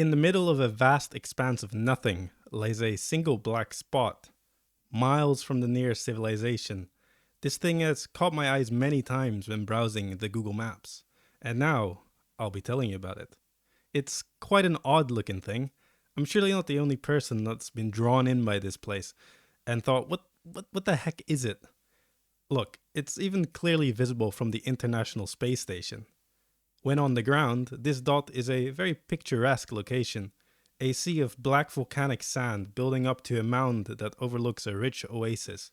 In the middle of a vast expanse of nothing lays a single black spot, miles from the nearest civilization. This thing has caught my eyes many times when browsing the Google Maps, and now I'll be telling you about it. It's quite an odd looking thing. I'm surely not the only person that's been drawn in by this place and thought, what the heck is it? Look, it's even clearly visible from the International Space Station. When on the ground, this dot is a very picturesque location, a sea of black volcanic sand building up to a mound that overlooks a rich oasis.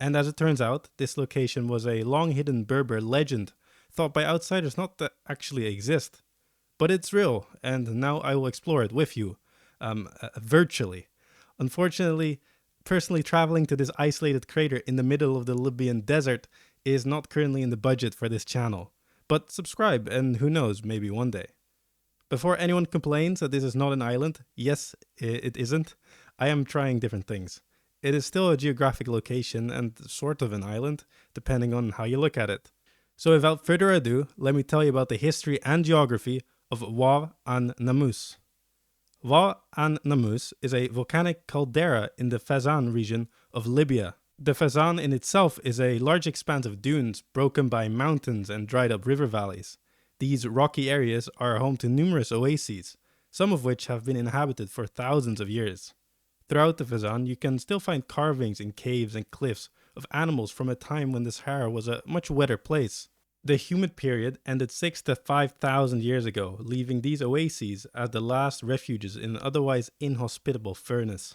And as it turns out, this location was a long-hidden Berber legend, thought by outsiders not to actually exist. But it's real, and now I will explore it with you, virtually. Unfortunately, personally traveling to this isolated crater in the middle of the Libyan desert is not currently in the budget for this channel. But subscribe, and who knows, maybe one day. Before anyone complains that this is not an island, yes, it isn't. I am trying different things. It is still a geographic location and sort of an island, depending on how you look at it. So without further ado, let me tell you about the history and geography of Wa an Namus. Wa an Namus is a volcanic caldera in the Fezzan region of Libya. The Fezzan in itself is a large expanse of dunes broken by mountains and dried up river valleys. These rocky areas are home to numerous oases, some of which have been inhabited for thousands of years. Throughout the Fezzan, you can still find carvings in caves and cliffs of animals from a time when the Sahara was a much wetter place. The humid period ended 6,000 to 5,000 years ago, leaving these oases as the last refuges in an otherwise inhospitable furnace.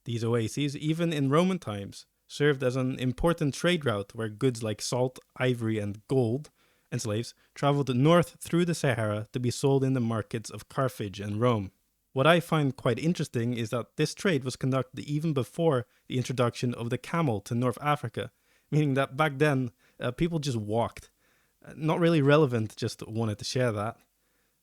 These oases, even in Roman times, served as an important trade route where goods like salt, ivory, and gold, and slaves traveled north through the Sahara to be sold in the markets of Carthage and Rome. What I find quite interesting is that this trade was conducted even before the introduction of the camel to North Africa, meaning that back then people just walked. Not really relevant, just wanted to share that.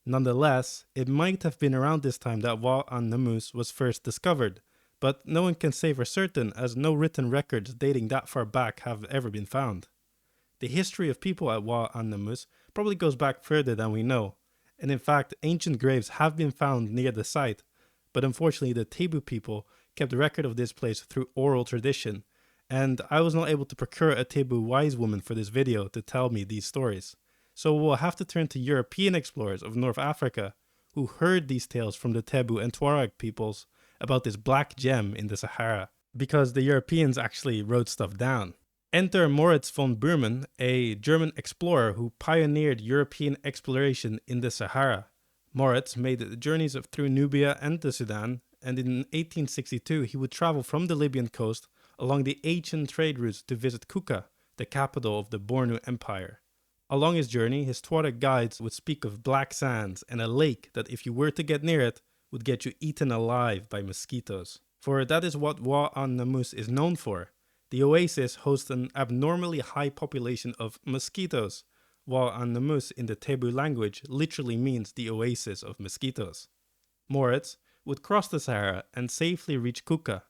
Nonetheless, it might have been around this time that Wa an Namus was first discovered, but no one can say for certain as no written records dating that far back have ever been found. The history of people at Wa an Namus probably goes back further than we know, and in fact ancient graves have been found near the site, but unfortunately the Tebu people kept record of this place through oral tradition, and I was not able to procure a Tebu wise woman for this video to tell me these stories. So we'll have to turn to European explorers of North Africa who heard these tales from the Tebu and Tuareg peoples about this black gem in the Sahara, because the Europeans actually wrote stuff down. Enter Moritz von Burman, a German explorer who pioneered European exploration in the Sahara. Moritz made journeys through Nubia and the Sudan, and in 1862 he would travel from the Libyan coast along the ancient trade routes to visit Kuka, the capital of the Bornu Empire. Along his journey, his Tuareg guides would speak of black sands and a lake that if you were to get near it, would get you eaten alive by mosquitoes. For that is what Wa an Namus is known for. The oasis hosts an abnormally high population of mosquitoes. Wa an Namus in the Tebu language literally means the oasis of mosquitoes. Moritz would cross the Sahara and safely reach Kuka.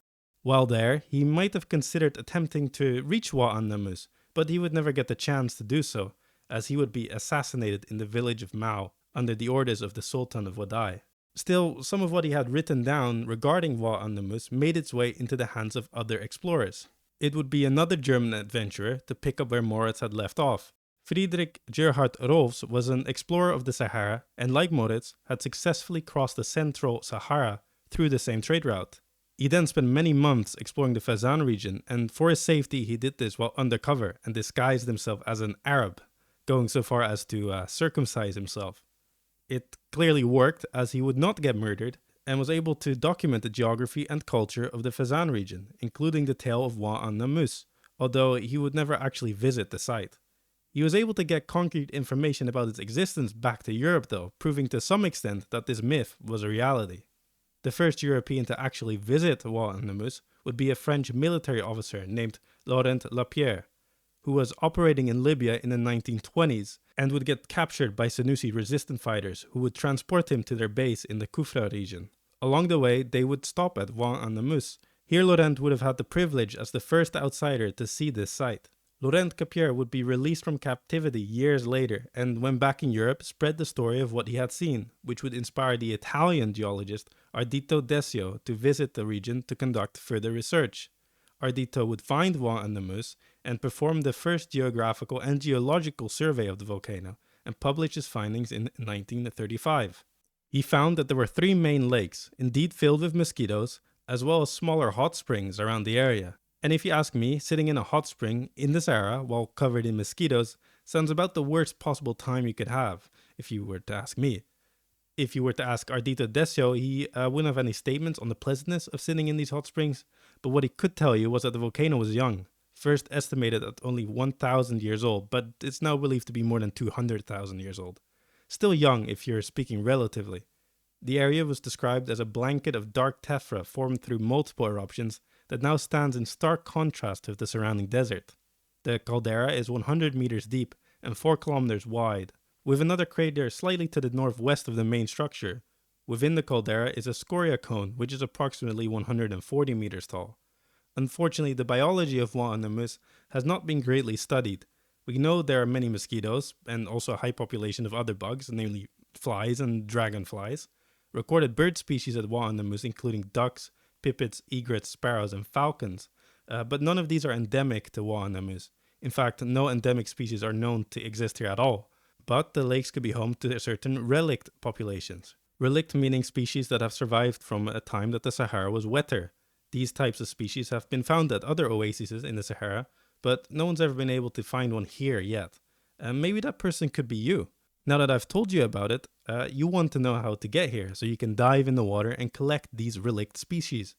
While there, he might have considered attempting to reach Wa an Namus, but he would never get the chance to do so, as he would be assassinated in the village of Mao under the orders of the Sultan of Wadai. Still, some of what he had written down regarding Wa an Namus made its way into the hands of other explorers. It would be another German adventurer to pick up where Moritz had left off. Friedrich Gerhard Rolfs was an explorer of the Sahara and, like Moritz, had successfully crossed the central Sahara through the same trade route. He then spent many months exploring the Fezzan region, and for his safety he did this while undercover and disguised himself as an Arab, going so far as to circumcise himself. It clearly worked, as he would not get murdered and was able to document the geography and culture of the Fezzan region, including the tale of Wa an Namus, although he would never actually visit the site. He was able to get concrete information about its existence back to Europe though, proving to some extent that this myth was a reality. The first European to actually visit Wa an Namus would be a French military officer named Laurent Lapierre, who was operating in Libya in the 1920s and would get captured by Senussi resistant fighters who would transport him to their base in the Kufra region. Along the way, they would stop at Wa an Namus. Here Laurent would have had the privilege as the first outsider to see this site. Laurent Capier would be released from captivity years later, and when back in Europe, spread the story of what he had seen, which would inspire the Italian geologist Ardito Desio to visit the region to conduct further research. Ardito would find Wa Namus and perform the first geographical and geological survey of the volcano, and publish his findings in 1935. He found that there were 3 main lakes, indeed filled with mosquitoes, as well as smaller hot springs around the area. And if you ask me, sitting in a hot spring in the Sahara while covered in mosquitoes sounds about the worst possible time you could have, if you were to ask me. If you were to ask Ardito Desio, he wouldn't have any statements on the pleasantness of sitting in these hot springs, but what he could tell you was that the volcano was young, first estimated at only 1,000 years old, but it's now believed to be more than 200,000 years old. Still young if you're speaking relatively. The area was described as a blanket of dark tephra formed through multiple eruptions that now stands in stark contrast with the surrounding desert. The caldera is 100 meters deep and 4 kilometers wide, with another crater slightly to the northwest of the main structure. Within the caldera is a scoria cone, which is approximately 140 meters tall. Unfortunately, the biology of Wa Namus has not been greatly studied. We know there are many mosquitoes, and also a high population of other bugs, namely flies and dragonflies. Recorded bird species at Wa Namus including ducks, pipits, egrets, sparrows, and falcons, but none of these are endemic to Wa Namus. In fact, no endemic species are known to exist here at all. But the lakes could be home to certain relict populations. Relict meaning species that have survived from a time that the Sahara was wetter. These types of species have been found at other oases in the Sahara, but no one's ever been able to find one here yet. Maybe that person could be you. Now that I've told you about it, you want to know how to get here so you can dive in the water and collect these relict species.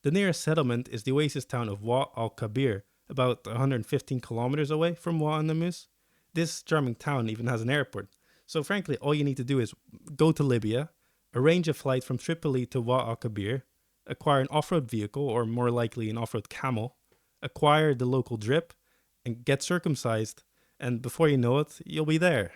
The nearest settlement is the oasis town of Wa al-Kabir, about 115 kilometers away from Wa Namus. This charming town even has an airport, so frankly all you need to do is go to Libya, arrange a flight from Tripoli to Wa al-Kabir, acquire an off-road vehicle or more likely an off-road camel, acquire the local drip, and get circumcised, and before you know it, you'll be there.